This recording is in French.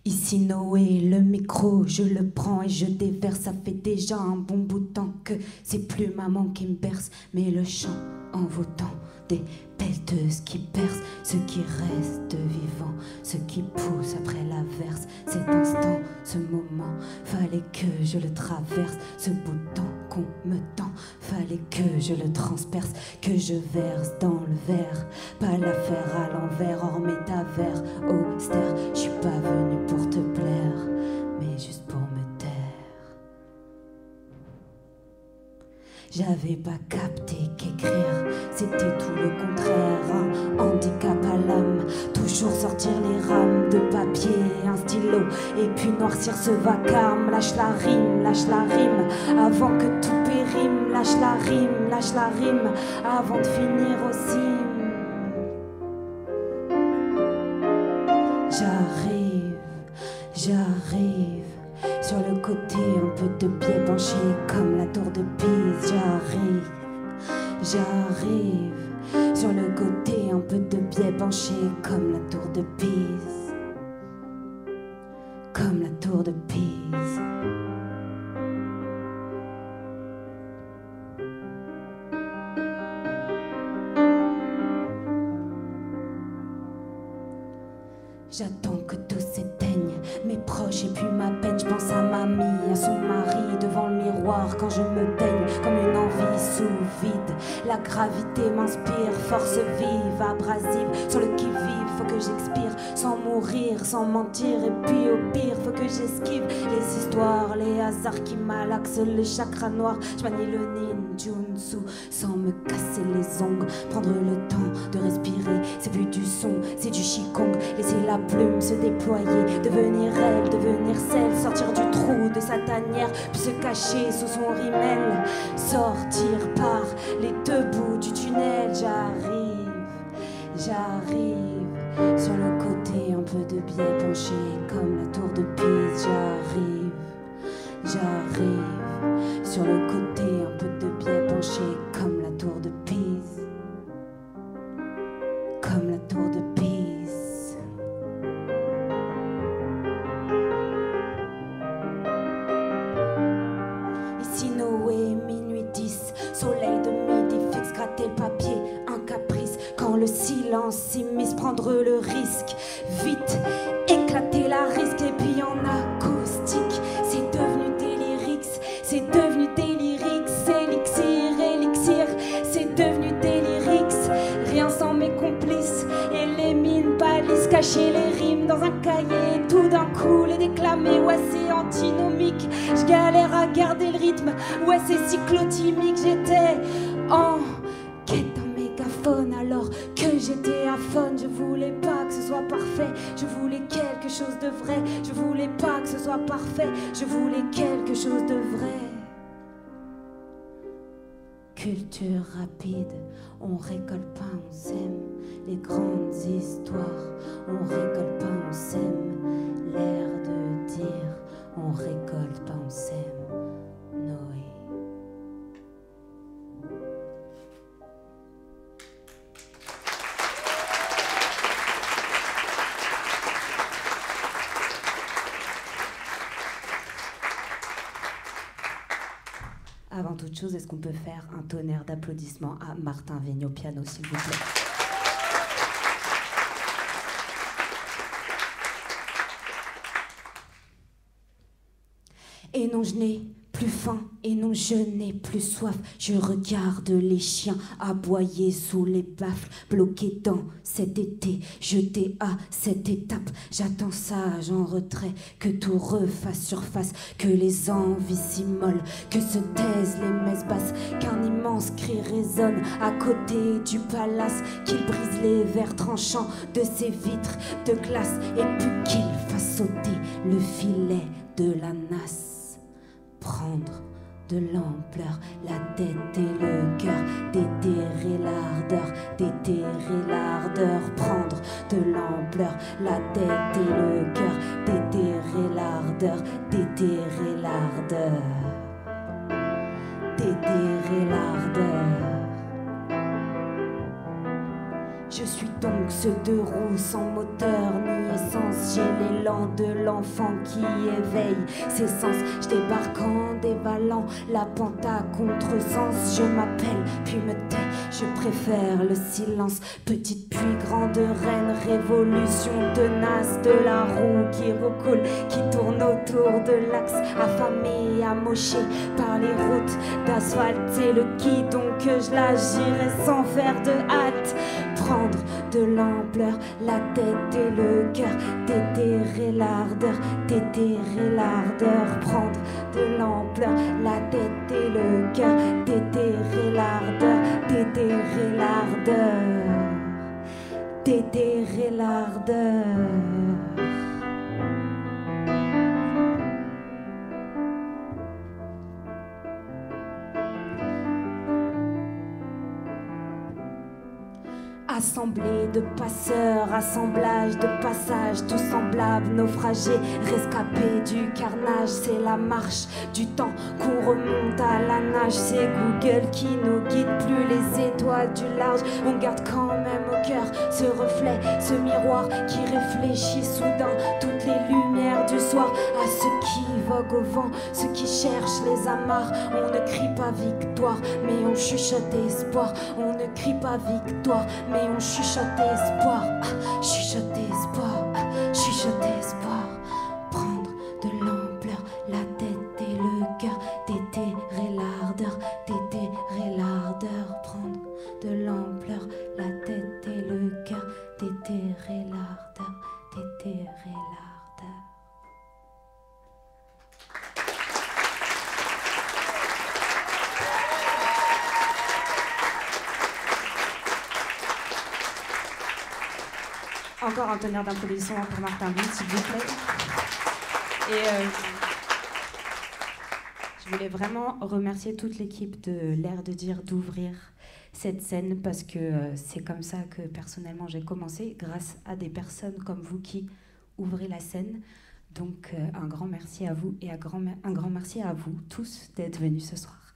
Ici Noé, le micro, je le prends et je déverse. Ça fait déjà un bon bout de temps que c'est plus maman qui me berce, mais le chant envoûtant des pelleteuses qui percent ceux qui restent vivants, ceux qui poussent après l'averse. Cet instant, ce moment, fallait que je le traverse. Ce bout de temps qu'on me tend, fallait que je le transperce, que je verse dans le verre. Pas l'affaire à l'envers, hors métavers, austère. Je suis pas venu pour te plaire, mais juste pour me taire. J'avais pas capté qu'écrire, c'était tout le contraire. Un handicap à l'âme, toujours sortir les rames de papier, un stylo, et puis noircir ce vacarme. Lâche la rime, avant que tout périme. Lâche la rime, avant de finir au cime. J'arrive, sur le côté un peu de biais penché comme la tour de Pise. J'arrive, sur le côté un peu de biais penché comme la tour de Pise. Comme la tour de Pise. J'attends que tout s'éteigne, mes proches et puis ma peine. Je pense à mamie, à son mari devant le miroir quand je me baigne comme une envie sous vide. La gravité m'inspire, force vive, abrasive. Sur le qui-vive, faut que j'expire sans mourir, sans mentir. Et puis au pire, faut que j'esquive les histoires, les hasards qui malaxent le chakra noir. Je manie le ninjutsu sans me casser les ongles. Prendre le temps de respirer, c'est plus du son, c'est du qigong. Laisser la plume se déployer, devenir elle, devenir celle, sortir du trou de sa tanière, puis se cacher sous son rimel, sortir par les deux bouts du tunnel. J'arrive, sur le côté un peu de biais penché comme la tour de Pise. J'arrive, sur le côté un peu de biais penché comme la tour de Pise. Comme la tour de Pise. Ici Noé, minuit 10, soleil de midi fixe, gratter le papier, un caprice. Quand le silence s'immisce, prendre le risque, vite, éclater la risque. Et puis en acoustique, c'est devenu des lyrics, c'est devenu des lyrics, élixir, c'est devenu des lyrics. Rien sans mes complices, et les mines pâlissent, cacher les rimes dans un cahier, tout d'un coup les déclamer. Ouais, c'est antinomique, je galère à garder le rythme. Ouais, c'est cyclotimique, j'étais en quête d'un mégaphone alors que j'étais aphone. Je voulais pas que ce soit parfait, je voulais quelque chose de vrai. Je voulais pas que ce soit parfait, je voulais quelque chose de vrai. Culture rapide, on récolte pas, on sème. Les grandes histoires, on récolte pas, on sème. L'air de dire, on récolte pas, on sème. Noé. Avant toute chose, est-ce qu'on peut faire un tonnerre d'applaudissements à Martin Vigne au piano, s'il vous plaît? Et non, je n'ai plus faim, et non, je n'ai plus soif. Je regarde les chiens aboyer sous les baffles, bloqués dans cet été, jetés à cette étape. J'attends sage en retrait, que tout refasse surface, que les envies s'immolent, que se taisent les messes basses, qu'un immense cri résonne à côté du palace, qu'il brise les verres tranchants de ses vitres de glace, et puis qu'il fasse sauter le filet de la nasse. Prendre de l'ampleur, la tête et le cœur, déterrer l'ardeur, prendre de l'ampleur, la tête et le cœur, déterrer l'ardeur, déterrer l'ardeur. Je suis donc ce deux roues sans moteur ni essence silence, j'ai l'élan de l'enfant qui éveille ses sens. Je débarque en dévalant la pente à contresens. Je m'appelle puis me tais, je préfère le silence. Petite puis grande reine, révolution tenace de la roue qui recoule, qui tourne autour de l'axe, affamée, amochée par les routes d'asphalte et le guidon que je l'agirai sans faire de hâte. Prendre de l'ampleur, la tête et le cœur, déterrer l'ardeur, déterrer l'ardeur. Prendre de l'ampleur, la tête et le cœur, déterrer l'ardeur, déterrer l'ardeur, déterrer l'ardeur. Assemblée de passeurs, assemblage de passages, tous semblables, naufragés, rescapés du carnage. C'est la marche du temps qu'on remonte à la nage. C'est Google qui nous guide, plus les étoiles du large. On garde quand même au cœur ce reflet, ce miroir qui réfléchit soudain toutes les lumières du soir. À ceux qui voguent au vent, ceux qui cherchent les amarres. On ne crie pas victoire, mais on chuchote espoir. On ne crie pas victoire, mais on chuchote espoir, chuchote espoir, chuchote espoir. Prendre de l'ampleur, la tête et le cœur, déterrer l'ardeur, déterrer l'ardeur. Prendre de l'ampleur, la tête et le cœur, déterrer l'ardeur, déterrer l'ardeur. Encore un tonnerre d'applaudissements pour Martin Ville, s'il vous plaît. Et je voulais vraiment remercier toute l'équipe de L'air de dire d'ouvrir cette scène parce que c'est comme ça que personnellement j'ai commencé, grâce à des personnes comme vous qui ouvrez la scène. Donc un grand merci à vous et un grand merci à vous tous d'être venus ce soir.